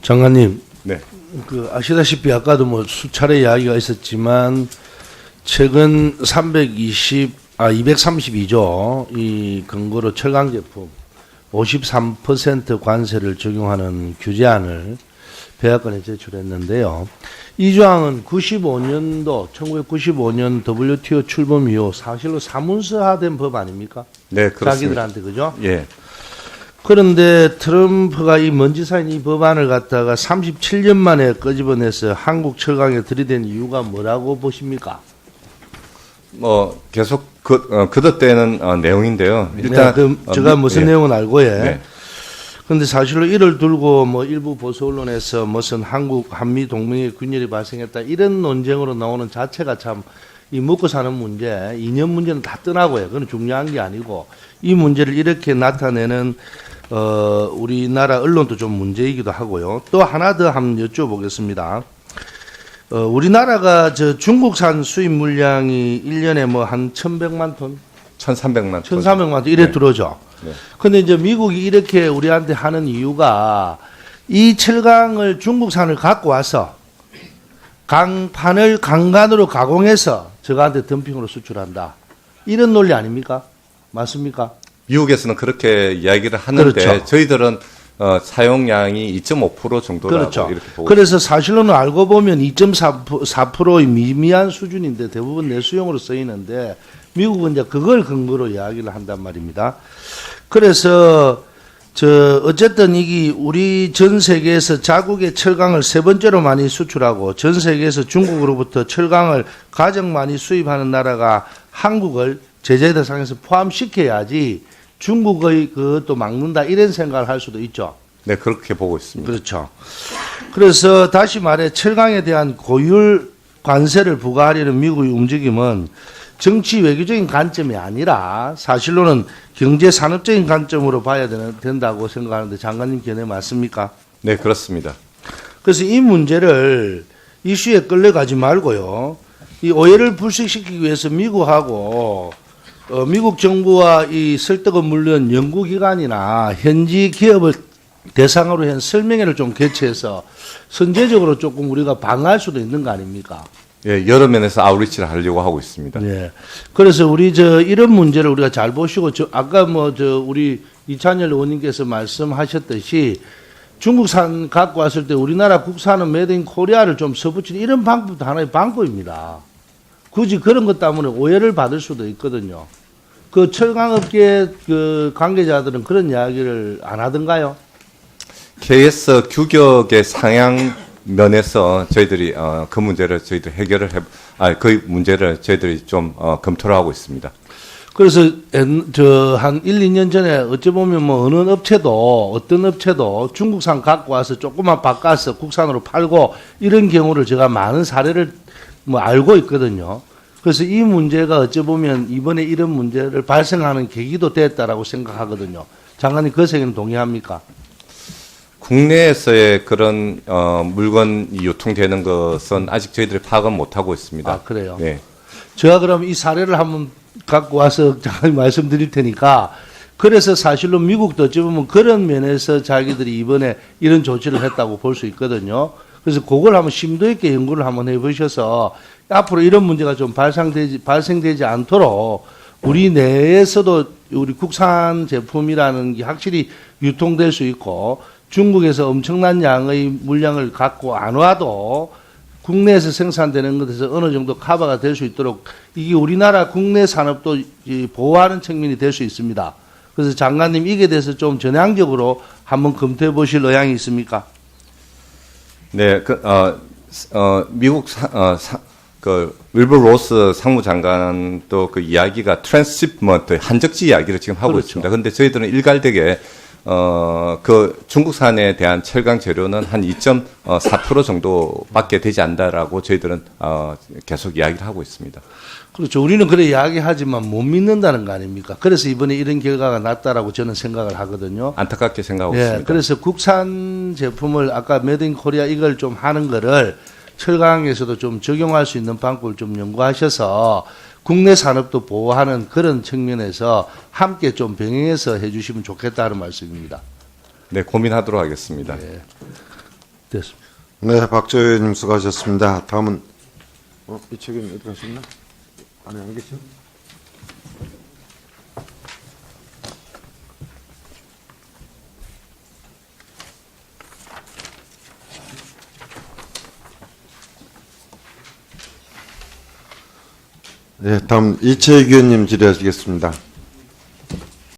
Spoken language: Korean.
장관님, 네. 아시다시피 아까도 뭐 수차례 이야기가 있었지만 최근 232조 이 근거로 철강 제품 53% 관세를 적용하는 규제안을 백악관에 제출했는데요. 이 조항은 1995년 WTO 출범 이후 사실로 사문서화된 법 아닙니까? 네, 그렇습니다. 자기들한테, 그죠? 예. 그런데 트럼프가 이 먼지 쌓인 이 법안을 갖다가 37년 만에 끄집어내서 한국 철강에 들이댄 이유가 뭐라고 보십니까? 계속 거듭되는 내용인데요. 일단 제가 무슨 내용은 알고 해. 네. 그런데 사실로 이를 두고 뭐 일부 보수 언론에서 무슨 한국 한미 동맹의 균열이 발생했다 이런 논쟁으로 나오는 자체가 참 이 먹고 사는 문제, 이념 문제는 다 떠나고요. 그건 중요한 게 아니고 이 문제를 이렇게 나타내는 우리나라 언론도 좀 문제이기도 하고요. 또 하나 더 한번 여쭤보겠습니다. 우리나라가 저 중국산 수입 물량이 1년에 뭐 한 1,100만 톤? 1,300만 톤. 1,300만 톤 이래 네. 들어오죠. 네. 근데 이제 미국이 이렇게 우리한테 하는 이유가 이 철강을 중국산을 갖고 와서 강판을 강간으로 가공해서 저가한테 덤핑으로 수출한다. 이런 논리 아닙니까? 맞습니까? 미국에서는 그렇게 이야기를 하는데 그렇죠. 저희들은 사용량이 2.5% 정도라고 그렇죠. 이렇게 보고 그래서 사실로는 알고 보면 2.4%의 미미한 수준인데 대부분 내수용으로 쓰이는데 미국은 이제 그걸 근거로 이야기를 한단 말입니다. 그래서 어쨌든 이게 우리 전 세계에서 자국의 철강을 세 번째로 많이 수출하고 전 세계에서 중국으로부터 철강을 가장 많이 수입하는 나라가 한국을 제재 대상에서 포함시켜야지 중국의 그것도 막는다 이런 생각을 할 수도 있죠. 네, 그렇게 보고 있습니다. 그렇죠. 그래서 다시 말해 철강에 대한 고율 관세를 부과하려는 미국의 움직임은 정치 외교적인 관점이 아니라 사실로는 경제 산업적인 관점으로 봐야 된다고 생각하는데 장관님 견해 맞습니까? 네, 그렇습니다. 그래서 이 문제를 이슈에 끌려가지 말고요. 이 오해를 불식시키기 위해서 미국하고 미국 정부와 이 설득은 물론 연구기관이나 현지 기업을 대상으로 한 설명회를 좀 개최해서 선제적으로 조금 우리가 방어할 수도 있는 거 아닙니까? 예, 여러 면에서 아웃리치를 하려고 하고 있습니다. 예. 그래서 우리 이런 문제를 우리가 잘 보시고 아까 우리 이찬열 의원님께서 말씀하셨듯이 중국산 갖고 왔을 때 우리나라 국산은 메이드 인 코리아를 좀 써붙이는 이런 방법도 하나의 방법입니다. 굳이 그런 것 때문에 오해를 받을 수도 있거든요. 그 철강업계 그 관계자들은 그런 이야기를 안 하던가요? KS 규격의 상향 면에서 저희들이 그 문제를 저희들 그 문제를 저희들이 좀 검토를 하고 있습니다. 그래서 한 1, 2년 전에 어찌 보면 뭐 어떤 업체도 중국산 갖고 와서 조금만 바꿔서 국산으로 팔고 이런 경우를 제가 많은 사례를 뭐 알고 있거든요. 그래서 이 문제가 어찌 보면 이번에 이런 문제를 발생하는 계기도 됐다라고 생각하거든요. 장관님 그 생각은 동의합니까? 국내에서의 그런 물건이 유통되는 것은 아직 저희들이 파악은 못하고 있습니다. 아, 그래요? 네. 제가 그럼 이 사례를 한번 갖고 와서 장관님 말씀드릴 테니까 그래서 사실로 미국도 어찌 보면 그런 면에서 자기들이 이번에 이런 조치를 했다고 볼 수 있거든요. 그래서 그걸 한번 심도 있게 연구를 한번 해보셔서 앞으로 이런 문제가 좀 발생되지 않도록 우리 내에서도 우리 국산 제품이라는 게 확실히 유통될 수 있고 중국에서 엄청난 양의 물량을 갖고 안 와도 국내에서 생산되는 것에서 어느 정도 커버가 될 수 있도록 이게 우리나라 국내 산업도 보호하는 측면이 될 수 있습니다. 그래서 장관님 이게 대해서 좀 전향적으로 한번 검토해 보실 의향이 있습니까? 네, 미국 윌버 로스 상무장관도 그 이야기가 트랜스시프먼트 한적지 이야기를 지금 하고 그렇죠. 있습니다. 그런데 저희들은 일괄되게 그 중국산에 대한 철강 재료는 한 2.4% 정도밖에 되지 않는다라고 저희들은 계속 이야기를 하고 있습니다. 그렇죠. 우리는 그래 이야기하지만 못 믿는다는 거 아닙니까? 그래서 이번에 이런 결과가 났다라고 저는 생각을 하거든요. 안타깝게 생각하고 예, 있습니다. 그래서 국산 제품을 아까 메이드 인 코리아 이걸 좀 하는 거를 철강에서도 좀 적용할 수 있는 방법을 좀 연구하셔서 국내 산업도 보호하는 그런 측면에서 함께 좀 병행해서 해주시면 좋겠다는 말씀입니다. 네, 고민하도록 하겠습니다. 됐습니다. 네, 박조 의원님 수고하셨습니다. 다음은 이채기 의원님 어디 가셨나? 안에 안 계시죠? 네, 다음 이채기 의원님 질의하시겠습니다.